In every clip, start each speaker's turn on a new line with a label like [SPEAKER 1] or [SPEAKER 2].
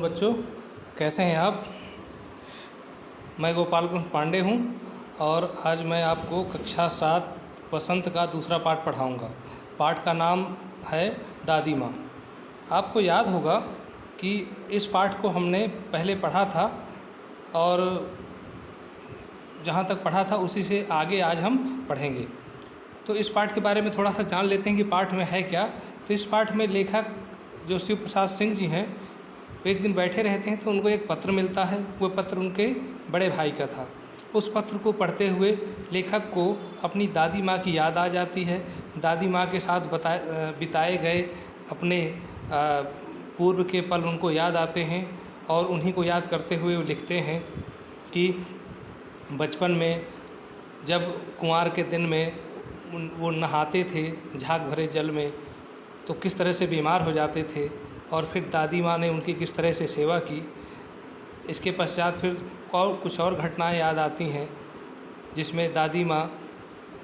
[SPEAKER 1] बच्चों, कैसे हैं आप। मैं गोपाल पांडे हूं और आज मैं आपको कक्षा 7 वसंत का दूसरा पाठ पढ़ाऊंगा। पाठ का नाम है दादी माँ। आपको याद होगा कि इस पाठ को हमने पहले पढ़ा था और जहाँ तक पढ़ा था उसी से आगे आज हम पढ़ेंगे। तो इस पाठ के बारे में थोड़ा सा जान लेते हैं कि पाठ में है क्या। तो इस पाठ में लेखक जो शिव प्रसाद सिंह जी हैं, वो एक दिन बैठे रहते हैं तो उनको एक पत्र मिलता है। वो पत्र उनके बड़े भाई का था। उस पत्र को पढ़ते हुए लेखक को अपनी दादी माँ की याद आ जाती है। दादी माँ के साथ बिताए गए अपने पूर्व के पल उनको याद आते हैं और उन्हीं को याद करते हुए वो लिखते हैं कि बचपन में जब कुंवार के दिन में वो नहाते थे झाग भरे जल में, तो किस तरह से बीमार हो जाते थे और फिर दादी माँ ने उनकी किस तरह से सेवा की। इसके पश्चात फिर और कुछ और घटनाएं याद आती हैं जिसमें दादी माँ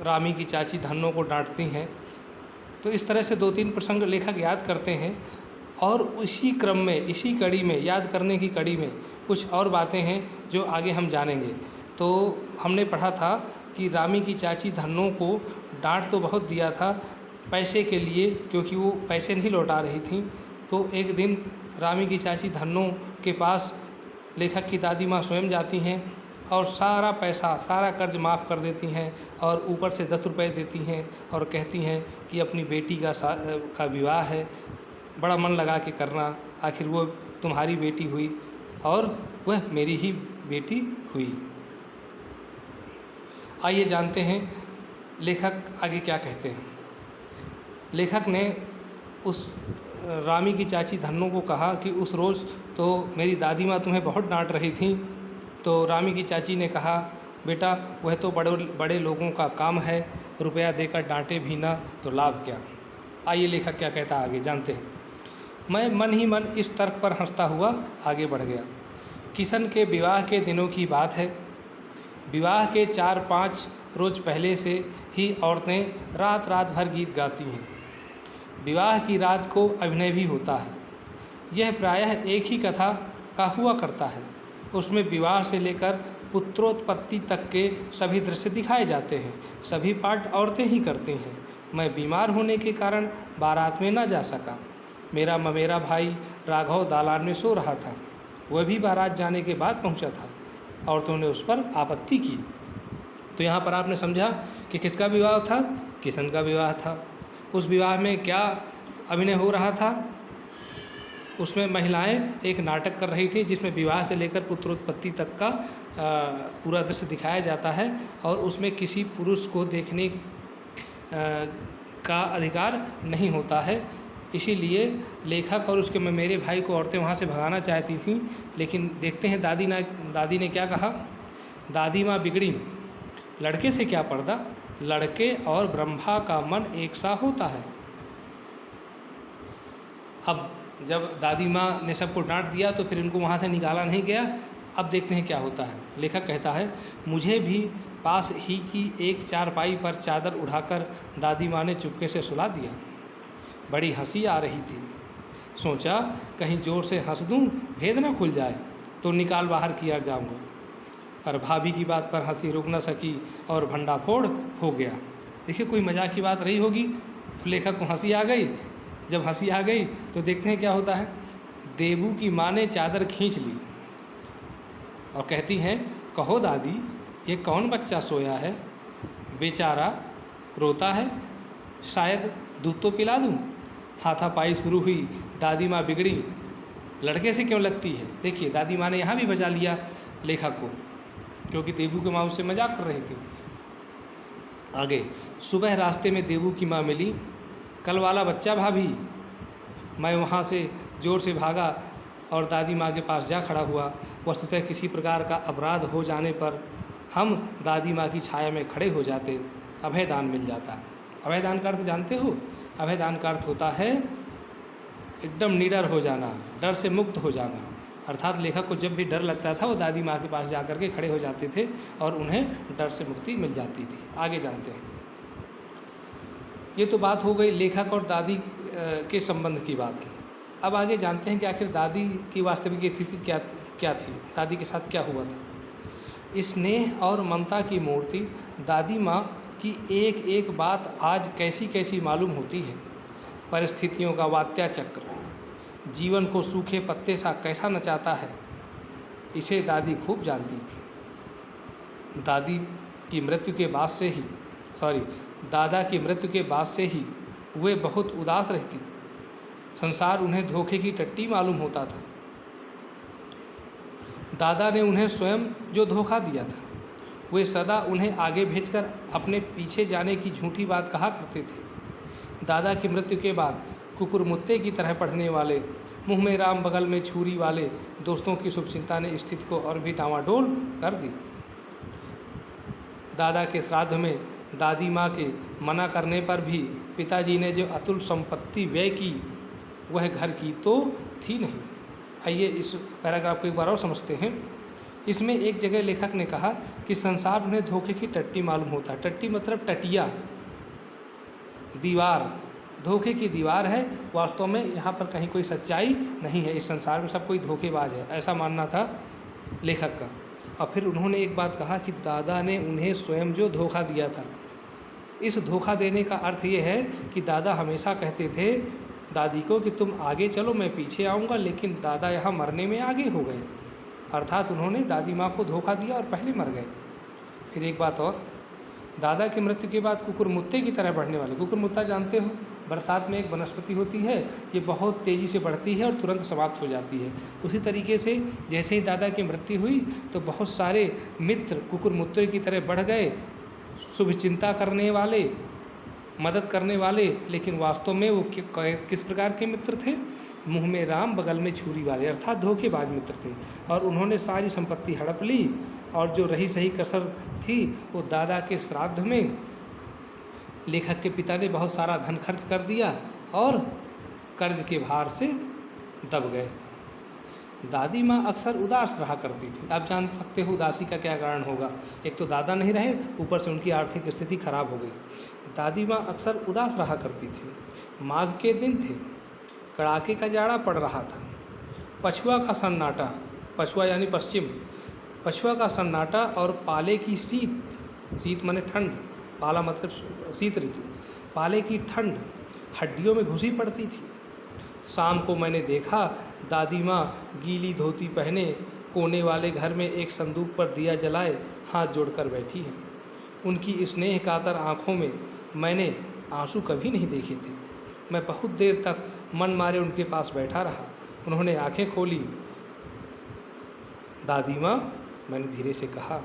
[SPEAKER 1] रामी की चाची धन्नो को डांटती हैं। तो इस तरह से 2-3 प्रसंग लेखक याद करते हैं और इसी क्रम में, इसी कड़ी में, याद करने की कड़ी में कुछ और बातें हैं जो आगे हम जानेंगे। तो हमने पढ़ा था कि रामी की चाची धन्नो को डांट तो बहुत दिया था पैसे के लिए, क्योंकि वो पैसे नहीं लौटा रही थी। तो एक दिन रामी की चाची धन्नो के पास लेखक की दादी माँ स्वयं जाती हैं और सारा पैसा, सारा कर्ज माफ़ कर देती हैं और ऊपर से 10 रुपये देती हैं और कहती हैं कि अपनी बेटी का विवाह है, बड़ा मन लगा के करना, आखिर वो तुम्हारी बेटी हुई और वह मेरी ही बेटी हुई। आइए जानते हैं लेखक आगे क्या कहते हैं। लेखक ने उस रामी की चाची धन्नो को कहा कि उस रोज़ तो मेरी दादी माँ तुम्हें बहुत डांट रही थी। तो रामी की चाची ने कहा, बेटा वह तो बड़े लोगों का काम है, रुपया देकर डांटे भी ना तो लाभ क्या। आइए लेखक क्या कहता आगे जानते हैं। मैं मन ही मन इस तर्क पर हंसता हुआ आगे बढ़ गया। किशन के विवाह के दिनों की बात है। विवाह के 4-5 रोज़ पहले से ही औरतें रात रात भर गीत गाती हैं। विवाह की रात को अभिनय भी होता है। यह प्रायः एक ही कथा का हुआ करता है। उसमें विवाह से लेकर पुत्रोत्पत्ति तक के सभी दृश्य दिखाए जाते हैं। सभी पाठ औरतें ही करती हैं। मैं बीमार होने के कारण बारात में न जा सका। मेरा ममेरा भाई राघव दालान में सो रहा था। वह भी बारात जाने के बाद पहुंचा था। औरतों ने उस पर आपत्ति की। तो यहाँ पर आपने समझा कि किसका विवाह था? किशन का विवाह था। उस विवाह में क्या अभिनय हो रहा था? उसमें महिलाएं एक नाटक कर रही थी जिसमें विवाह से लेकर पुत्रोत्पत्ति तक का पूरा दृश्य दिखाया जाता है और उसमें किसी पुरुष को देखने का अधिकार नहीं होता है। इसीलिए लेखक और उसके मेरे भाई को औरतें वहाँ से भगाना चाहती थीं। लेकिन देखते हैं दादी ने क्या कहा। दादी माँ बिगड़ी, लड़के से क्या पर्दा, लड़के और ब्रह्मा का मन एक सा होता है। अब जब दादी माँ ने सबको डांट दिया तो फिर इनको वहाँ से निकाला नहीं गया। अब देखते हैं क्या होता है। लेखक कहता है, मुझे भी पास ही की एक चारपाई पर चादर उड़ाकर दादी माँ ने चुपके से सुला दिया। बड़ी हंसी आ रही थी। सोचा कहीं ज़ोर से हंस दूं, भेद न खुल जाए तो निकाल बाहर किया जाऊंगा। पर भाभी की बात पर हंसी रुक न सकी और भंडाफोड़ हो गया। देखिए, कोई मजाक की बात रही होगी तो लेखक को हंसी आ गई। जब हंसी आ गई तो देखते हैं क्या होता है। देबू की माँ ने चादर खींच ली और कहती हैं, कहो दादी, ये कौन बच्चा सोया है? बेचारा रोता है, शायद दूध तो पिला दूँ। हाथापाई शुरू हुई। दादी माँ बिगड़ी, लड़के से क्यों लगती है। देखिए, दादी माँ ने यहाँ भी बचा लिया लेखक को, क्योंकि देबू की माँ उससे मजाक कर रही थी। आगे, सुबह रास्ते में देबू की माँ मिली। कल वाला बच्चा भाभी। मैं वहाँ से ज़ोर से भागा और दादी माँ के पास जा खड़ा हुआ। वस्तुतः किसी प्रकार का अपराध हो जाने पर हम दादी माँ की छाया में खड़े हो जाते, अभयदान मिल जाता। अभयदान का अर्थ जानते हो? अभयदान का अर्थ होता है एकदम निडर हो जाना, डर से मुक्त हो जाना। अर्थात लेखक को जब भी डर लगता था वो दादी माँ के पास जाकर के खड़े हो जाते थे और उन्हें डर से मुक्ति मिल जाती थी। आगे जानते हैं। ये तो बात हो गई लेखक और दादी के संबंध की बात। अब आगे जानते हैं कि आखिर दादी की वास्तविक स्थिति क्या क्या थी, दादी के साथ क्या हुआ था। स्नेह और ममता की मूर्ति दादी माँ की एक एक बात आज कैसी कैसी मालूम होती है। परिस्थितियों का वात्या चक्र जीवन को सूखे पत्ते सा कैसा नचाता है, इसे दादी खूब जानती थी। दादा की मृत्यु के बाद से ही वे बहुत उदास रहती। संसार उन्हें धोखे की टट्टी मालूम होता था। दादा ने उन्हें स्वयं जो धोखा दिया था, वे सदा उन्हें आगे भेजकर अपने पीछे जाने की झूठी बात कहा करते थे। दादा की मृत्यु के बाद कुकुरमुत्ते की तरह पढ़ने वाले, मुँह में राम बगल में छुरी वाले दोस्तों की शुभचिंता ने स्थिति को और भी डामाडोल कर दी। दादा के श्राद्ध में दादी माँ के मना करने पर भी पिताजी ने जो अतुल संपत्ति व्यय की, वह घर की तो थी नहीं। आइए इस पैराग्राफ को एक बार और समझते हैं। इसमें एक जगह लेखक ने कहा कि संसार उन्हें धोखे की टट्टी मालूम होता है। टट्टी मतलब टटिया, दीवार, धोखे की दीवार है। वास्तव में यहाँ पर कहीं कोई सच्चाई नहीं है, इस संसार में सब कोई धोखेबाज है, ऐसा मानना था लेखक का। और फिर उन्होंने एक बात कहा कि दादा ने उन्हें स्वयं जो धोखा दिया था। इस धोखा देने का अर्थ ये है कि दादा हमेशा कहते थे दादी को कि तुम आगे चलो, मैं पीछे आऊँगा, लेकिन दादा यहाँ मरने में आगे हो गए। अर्थात उन्होंने दादी माँ को धोखा दिया और पहले मर गए। फिर एक बात और, दादा की मृत्यु के बाद कुकुरमुत्ते की तरह बढ़ने वाले, कुकुरमुत्ता जानते हो, बरसात में एक वनस्पति होती है, ये बहुत तेज़ी से बढ़ती है और तुरंत समाप्त हो जाती है। उसी तरीके से जैसे ही दादा की मृत्यु हुई तो बहुत सारे मित्र कुकुरमुत्ते की तरह बढ़ गए, शुभचिंता करने वाले, मदद करने वाले, लेकिन वास्तव में वो किस प्रकार के मित्र थे? मुंह में राम बगल में छुरी वाले, अर्थात धोखेबाज मित्र थे। और उन्होंने सारी संपत्ति हड़प ली और जो रही सही कसर थी वो दादा के श्राद्ध में लेखक के पिता ने बहुत सारा धन खर्च कर दिया और कर्ज के भार से दब गए। दादी माँ अक्सर उदास रहा करती थी। आप जान सकते हो उदासी का क्या कारण होगा। एक तो दादा नहीं रहे, ऊपर से उनकी आर्थिक स्थिति खराब हो गई। दादी माँ अक्सर उदास रहा करती थी। माघ के दिन थे, कड़ाके का जाड़ा पड़ रहा था। पछुआ का सन्नाटा, पछुआ यानी पश्चिम, पछुआ का सन्नाटा और पाले की शीत, शीत माने ठंड, पाला मतलब शीत ऋतु, पाले की ठंड हड्डियों में घुसी पड़ती थी। शाम को मैंने देखा दादी माँ गीली धोती पहने कोने वाले घर में एक संदूक पर दिया जलाए हाथ जोड़कर बैठी हैं। उनकी स्नेह कातर आँखों में मैंने आंसू कभी नहीं देखे थे। मैं बहुत देर तक मन मारे उनके पास बैठा रहा। उन्होंने आंखें खोली। दादी माँ, मैंने धीरे से कहा,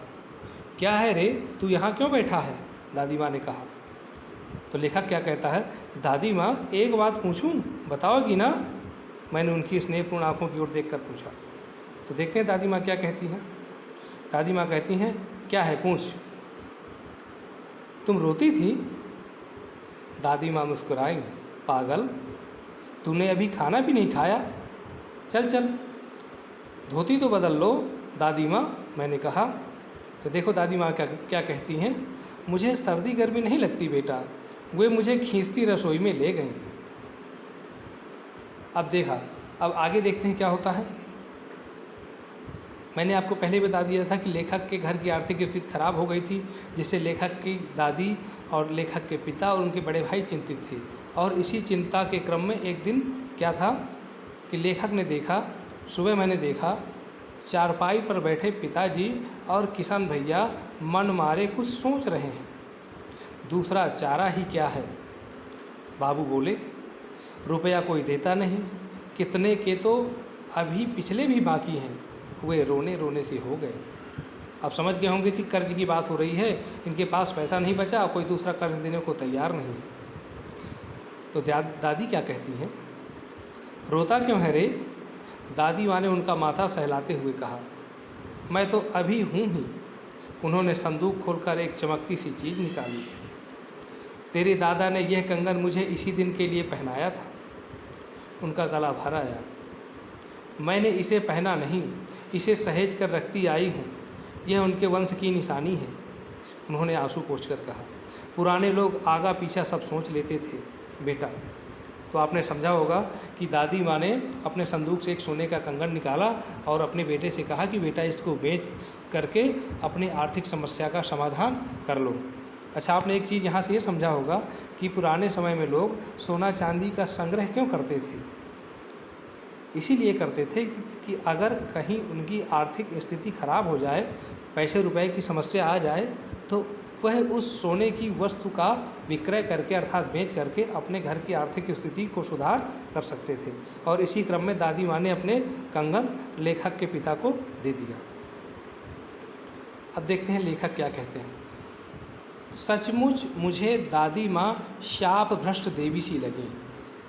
[SPEAKER 1] क्या है रे, तू यहाँ क्यों बैठा है? दादी माँ ने कहा। तो लेखक क्या कहता है, दादी माँ एक बात पूछूं, बताओगी ना? मैंने उनकी स्नेहपूर्ण आँखों की ओर देखकर पूछा। तो देखते हैं दादी माँ क्या कहती हैं। दादी माँ कहती हैं, क्या है पूछ। तुम रोती थी? दादी माँ मुस्कुराई। पागल, तूने अभी खाना भी नहीं खाया, चल चल धोती तो बदल लो। दादी माँ, मैंने कहा। तो देखो दादी माँ क्या कहती हैं, मुझे सर्दी गर्मी नहीं लगती बेटा। वे मुझे खींचती रसोई में ले गईं। अब आगे देखते हैं क्या होता है। मैंने आपको पहले बता दिया था कि लेखक के घर की आर्थिक स्थिति खराब हो गई थी, जिससे लेखक की दादी और लेखक के पिता और उनके बड़े भाई चिंतित थे। और इसी चिंता के क्रम में एक दिन क्या था कि लेखक ने देखा, सुबह मैंने देखा, चारपाई पर बैठे पिताजी और किशन भैया मन मारे कुछ सोच रहे हैं। दूसरा चारा ही क्या है? बाबू बोले, रुपया कोई देता नहीं, कितने के तो अभी पिछले भी बाकी हैं। वे रोने रोने से हो गए। आप समझ गए होंगे कि कर्ज की बात हो रही है, इनके पास पैसा नहीं बचा, कोई दूसरा कर्ज देने को तैयार नहीं। तो दादी क्या कहती हैं, रोता क्यों है रे? दादी माँ ने उनका माथा सहलाते हुए कहा, मैं तो अभी हूँ ही। उन्होंने संदूक खोलकर एक चमकती सी चीज़ निकाली। तेरे दादा ने यह कंगन मुझे इसी दिन के लिए पहनाया था। उनका गला भर आया। मैंने इसे पहना नहीं, इसे सहेज कर रखती आई हूँ। यह उनके वंश की निशानी है। उन्होंने आंसू पोंछकर कहा। पुराने लोग आगा पीछा सब सोच लेते थे बेटा, तो आपने समझा होगा कि दादी माँ ने अपने संदूक से एक सोने का कंगन निकाला और अपने बेटे से कहा कि बेटा इसको बेच करके अपनी आर्थिक समस्या का समाधान कर लो। अच्छा, आपने एक चीज़ यहाँ से ये समझा होगा कि पुराने समय में लोग सोना चांदी का संग्रह क्यों करते थे। इसीलिए करते थे कि अगर कहीं उनकी आर्थिक स्थिति खराब हो जाए, पैसे रुपए की समस्या आ जाए, तो वह उस सोने की वस्तु का विक्रय करके अर्थात बेच करके अपने घर की आर्थिक स्थिति को सुधार कर सकते थे। और इसी क्रम में दादी माँ ने अपने कंगन लेखक के पिता को दे दिया। अब देखते हैं लेखक क्या कहते हैं। सचमुच मुझे दादी माँ शाप भ्रष्ट देवी सी लगी।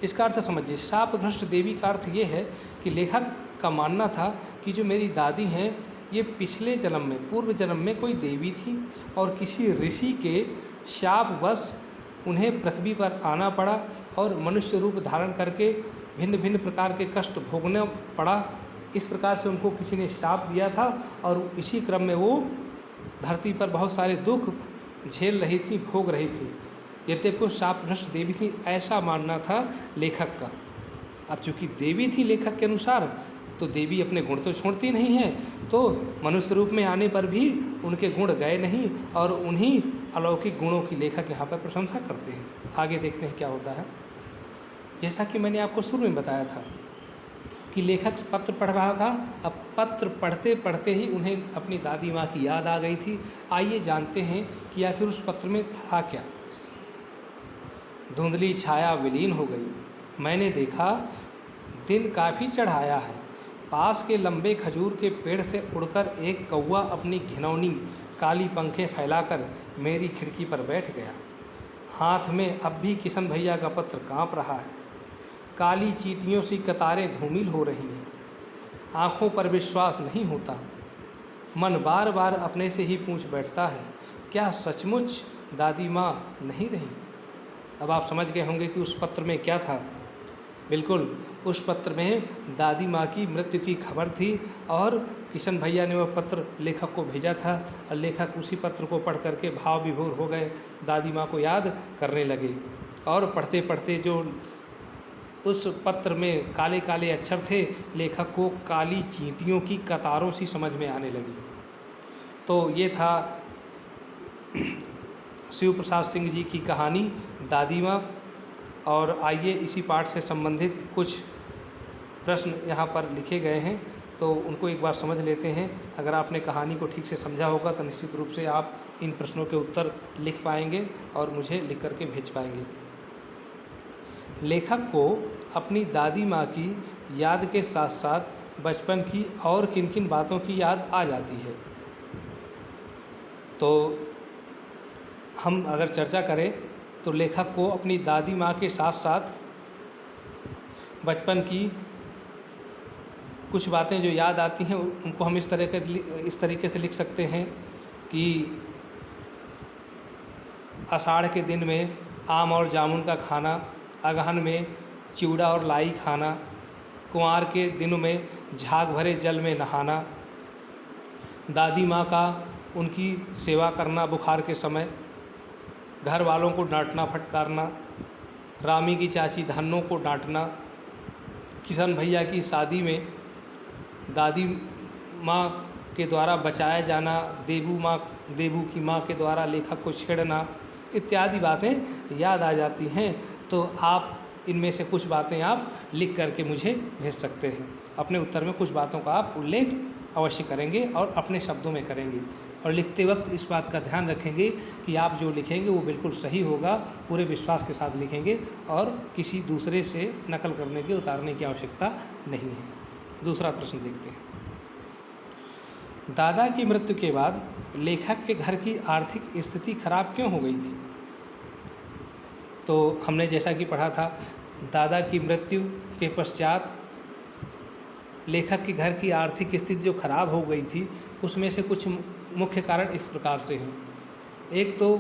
[SPEAKER 1] इसका अर्थ समझिए। शाप भ्रष्ट देवी का अर्थ ये है कि लेखक का मानना था कि जो मेरी दादी हैं ये पिछले जन्म में, पूर्व जन्म में कोई देवी थी और किसी ऋषि के शापवश उन्हें पृथ्वी पर आना पड़ा और मनुष्य रूप धारण करके भिन्न भिन्न प्रकार के कष्ट भोगना पड़ा। इस प्रकार से उनको किसी ने शाप दिया था और इसी क्रम में वो धरती पर बहुत सारे दुख झेल रही थी, भोग रही थी। यद्यपि वो शापग्रस्त देवी थी, ऐसा मानना था लेखक का। अब चूँकि देवी थी लेखक के अनुसार, तो देवी अपने गुण तो छोड़ती नहीं है, तो मनुष्य रूप में आने पर भी उनके गुण गए नहीं और उन्हीं अलौकिक गुणों की लेखक यहाँ पर प्रशंसा करते हैं। आगे देखते हैं क्या होता है। जैसा कि मैंने आपको शुरू में बताया था कि लेखक पत्र पढ़ रहा था। अब पत्र पढ़ते पढ़ते ही उन्हें अपनी दादी माँ की याद आ गई थी। आइए जानते हैं कि आखिर उस पत्र में था क्या। धुंधली छाया विलीन हो गई। मैंने देखा दिन काफ़ी चढ़ाया है। पास के लंबे खजूर के पेड़ से उड़कर एक कौवा अपनी घिनौनी काली पंखें फैलाकर मेरी खिड़की पर बैठ गया। हाथ में अब भी किशन भैया का पत्र काँप रहा है। काली चींटियों सी कतारें धूमिल हो रही हैं। आँखों पर विश्वास नहीं होता। मन बार बार अपने से ही पूछ बैठता है, क्या सचमुच दादी माँ नहीं रही। अब आप समझ गए होंगे कि उस पत्र में क्या था। बिल्कुल, उस पत्र में दादी माँ की मृत्यु की खबर थी और किशन भैया ने वह पत्र लेखक को भेजा था और लेखक उसी पत्र को पढ़ करके भाव विभोर हो गए, दादी माँ को याद करने लगे। और पढ़ते पढ़ते जो उस पत्र में काले काले अक्षर थे, लेखक को काली चींटियों की कतारों सी समझ में आने लगी। तो ये था शिव प्रसाद सिंह जी की कहानी दादी माँ। और आइए इसी पाठ से संबंधित कुछ प्रश्न यहाँ पर लिखे गए हैं, तो उनको एक बार समझ लेते हैं। अगर आपने कहानी को ठीक से समझा होगा तो निश्चित रूप से आप इन प्रश्नों के उत्तर लिख पाएंगे और मुझे लिख करके भेज पाएंगे। लेखक को अपनी दादी माँ की याद के साथ साथ बचपन की और किन किन बातों की याद आ जाती है। तो हम अगर चर्चा करें तो लेखक को अपनी दादी माँ के साथ साथ बचपन की कुछ बातें जो याद आती हैं उनको हम इस तरीके से लिख सकते हैं कि आषाढ़ के दिन में आम और जामुन का खाना, अगहन में चिवड़ा और लाई खाना, कुंवार के दिनों में झाग भरे जल में नहाना, दादी माँ का उनकी सेवा करना बुखार के समय, घर वालों को डांटना फटकारना, रामी की चाची धन्नों को डांटना, किशन भैया की शादी में दादी माँ के द्वारा बचाया जाना, देबू की माँ के द्वारा लेखक को छेड़ना, इत्यादि बातें याद आ जाती हैं। तो आप इनमें से कुछ बातें आप लिख करके मुझे भेज सकते हैं। अपने उत्तर में कुछ बातों का आप उल्लेख अवश्य करेंगे और अपने शब्दों में करेंगे। और लिखते वक्त इस बात का ध्यान रखेंगे कि आप जो लिखेंगे वो बिल्कुल सही होगा, पूरे विश्वास के साथ लिखेंगे और किसी दूसरे से नकल करने की, उतारने की आवश्यकता नहीं है। दूसरा प्रश्न देखते हैं। दादा की मृत्यु के बाद लेखक के घर की आर्थिक स्थिति खराब क्यों हो गई थी। तो हमने जैसा कि पढ़ा था, दादा की मृत्यु के पश्चात लेखक के घर की आर्थिक स्थिति जो खराब हो गई थी उसमें से कुछ मुख्य कारण इस प्रकार से हैं। एक तो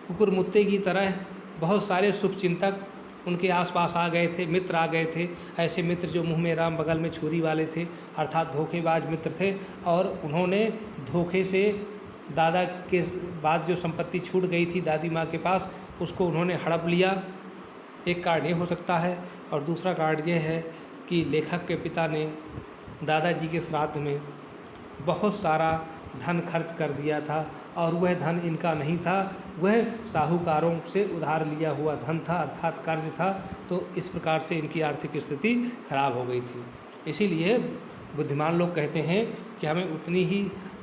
[SPEAKER 1] कुकुरमुत्ते की तरह बहुत सारे शुभचिंतक उनके आसपास आ गए थे, मित्र आ गए थे। ऐसे मित्र जो मुंह में राम बगल में छुरी वाले थे, अर्थात धोखेबाज मित्र थे। और उन्होंने धोखे से दादा के बाद जो संपत्ति छूट गई थी दादी माँ के पास, उसको उन्होंने हड़प लिया एक कार्ड ये हो सकता है, और दूसरा कार्ड ये है कि लेखक के पिता ने दादाजी के श्राद्ध में बहुत सारा धन खर्च कर दिया था और वह धन इनका नहीं था, वह साहूकारों से उधार लिया हुआ धन था, अर्थात कर्ज था। तो इस प्रकार से इनकी आर्थिक स्थिति खराब हो गई थी। इसीलिए बुद्धिमान लोग कहते हैं कि हमें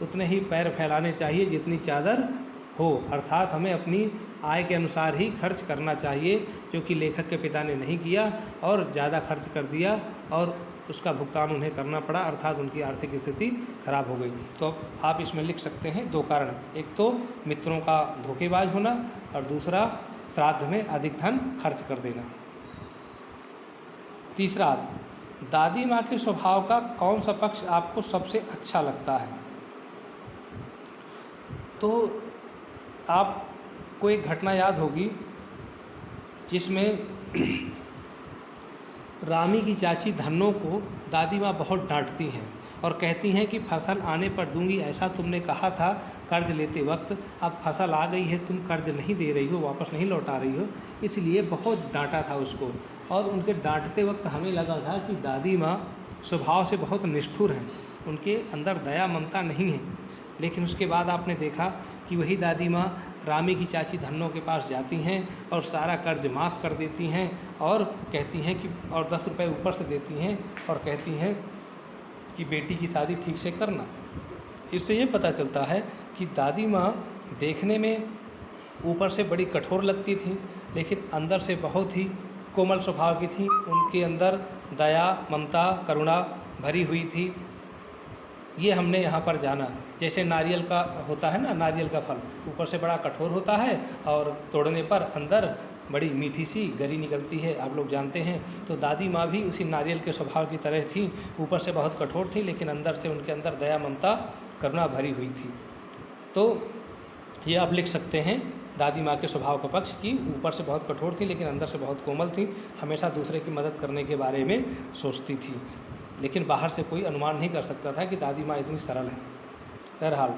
[SPEAKER 1] उतने ही पैर फैलाने चाहिए जितनी चादर हो, अर्थात हमें अपनी आय के अनुसार ही खर्च करना चाहिए, जो कि लेखक के पिता ने नहीं किया और ज़्यादा खर्च कर दिया और उसका भुगतान उन्हें करना पड़ा, अर्थात उनकी आर्थिक स्थिति खराब हो गई। तो अब आप इसमें लिख सकते हैं 2 कारण, एक तो मित्रों का धोखेबाज होना और दूसरा श्राद्ध में अधिक धन खर्च कर देना। तीसरा, दादी माँ के स्वभाव का कौन सा पक्ष आपको सबसे अच्छा लगता है? तो आपको एक घटना याद होगी जिसमें रामी की चाची धन्नो को दादी माँ बहुत डांटती हैं और कहती हैं कि फसल आने पर दूंगी, ऐसा तुमने कहा था कर्ज लेते वक्त, अब फसल आ गई है, तुम कर्ज नहीं दे रही हो, वापस नहीं लौटा रही हो, इसलिए बहुत डांटा था उसको। और उनके डांटते वक्त हमें लगा था कि दादी माँ स्वभाव से बहुत निष्ठुर हैं, उनके अंदर दया ममता नहीं है। लेकिन उसके बाद आपने देखा कि वही दादी माँ रामी की चाची धन्नो के पास जाती हैं और सारा कर्ज माफ़ कर देती हैं और कहती हैं कि और 10 रुपये ऊपर से देती हैं और कहती हैं कि बेटी की शादी ठीक से करना। इससे ये पता चलता है कि दादी माँ देखने में ऊपर से बड़ी कठोर लगती थी, लेकिन अंदर से बहुत ही कोमल स्वभाव की थी। उनके अंदर दया ममता करुणा भरी हुई थी। ये हमने यहाँ पर जाना। जैसे नारियल का होता है ना, नारियल का फल ऊपर से बड़ा कठोर होता है और तोड़ने पर अंदर बड़ी मीठी सी गरी निकलती है, आप लोग जानते हैं। तो दादी माँ भी उसी नारियल के स्वभाव की तरह थी, ऊपर से बहुत कठोर थी लेकिन अंदर से उनके अंदर दया ममता करुणा भरी हुई थी। तो ये आप लिख सकते हैं दादी माँ के स्वभाव का पक्ष कि ऊपर से बहुत कठोर थी लेकिन अंदर से बहुत कोमल थी, हमेशा दूसरे की मदद करने के बारे में सोचती थी, लेकिन बाहर से कोई अनुमान नहीं कर सकता था कि दादी माँ इतनी सरल है। बहरहाल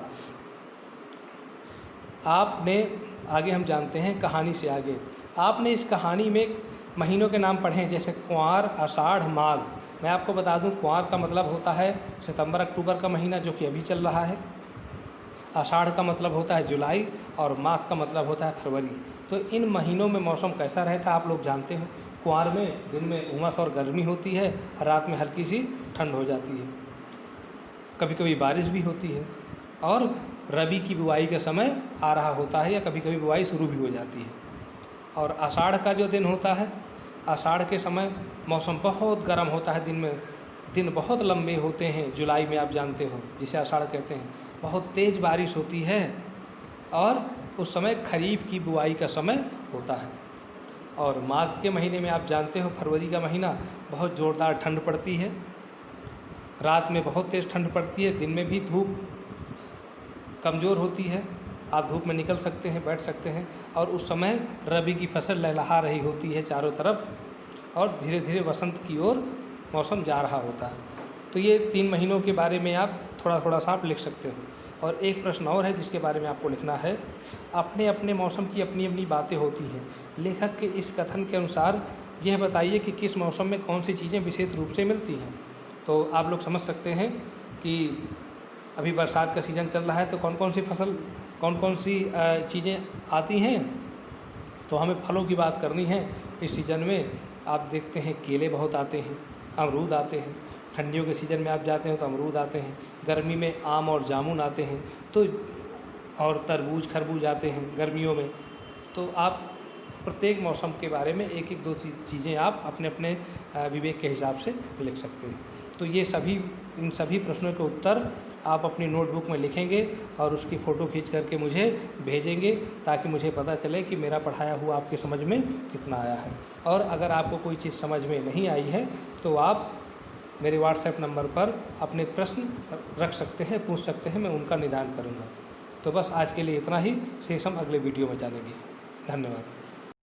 [SPEAKER 1] आपने आगे हम जानते हैं कहानी से आगे, आपने इस कहानी में महीनों के नाम पढ़े हैं, जैसे कुंवार, आषाढ़, माघ। मैं आपको बता दूं, कुंवार का मतलब होता है सितंबर अक्टूबर का महीना जो कि अभी चल रहा है, आषाढ़ का मतलब होता है जुलाई और माघ का मतलब होता है फरवरी। तो इन महीनों में मौसम कैसा रहता है आप लोग जानते हो। कुंवार में दिन में उमस और गर्मी होती है, रात में हल्की सी ठंड हो जाती है, कभी कभी बारिश भी होती है और रबी की बुआई का समय आ रहा होता है या कभी कभी बुआई शुरू भी हो जाती है। और आषाढ़ का जो दिन होता है, आषाढ़ के समय मौसम बहुत गर्म होता है, दिन बहुत लंबे होते हैं। जुलाई में आप जानते हो जिसे आषाढ़ कहते हैं, बहुत तेज़ बारिश होती है और उस समय खरीफ की बुआई का समय होता है। और माघ के महीने में आप जानते हो फरवरी का महीना, बहुत ज़ोरदार ठंड पड़ती है, रात में बहुत तेज़ ठंड पड़ती है, दिन में भी धूप कमज़ोर होती है, आप धूप में निकल सकते हैं, बैठ सकते हैं। और उस समय रबी की फसल लहलहा रही होती है चारों तरफ और धीरे धीरे वसंत की ओर मौसम जा रहा होता है। तो ये 3 महीनों के बारे में आप थोड़ा सा आप लिख सकते हो। और एक प्रश्न और है जिसके बारे में आपको लिखना है, अपने अपने मौसम की अपनी अपनी बातें होती हैं। लेखक के इस कथन के अनुसार यह बताइए कि किस मौसम में कौन सी चीज़ें विशेष रूप से मिलती हैं। तो आप लोग समझ सकते हैं कि अभी बरसात का सीज़न चल रहा है, तो कौन कौन सी चीज़ें आती हैं। तो हमें फलों की बात करनी है। इस सीज़न में आप देखते हैं केले बहुत आते हैं, अमरूद आते हैं। ठंडियों के सीज़न में आप जाते हैं तो अमरूद आते हैं, गर्मी में आम और जामुन आते हैं, तो और तरबूज खरबूज आते हैं गर्मियों में। तो आप प्रत्येक मौसम के बारे में एक एक 2 चीज़ें आप अपने अपने विवेक के हिसाब से लिख सकते हैं। तो ये इन सभी प्रश्नों के उत्तर आप अपनी नोटबुक में लिखेंगे और उसकी फ़ोटो खींच करके मुझे भेजेंगे, ताकि मुझे पता चले कि मेरा पढ़ाया हुआ आपके समझ में कितना आया है। और अगर आपको कोई चीज़ समझ में नहीं आई है तो आप मेरे व्हाट्सएप नंबर पर अपने प्रश्न रख सकते हैं, पूछ सकते हैं, मैं उनका निदान करूँगा। तो बस आज के लिए इतना ही, शेष हम अगले वीडियो में जानेंगे। धन्यवाद।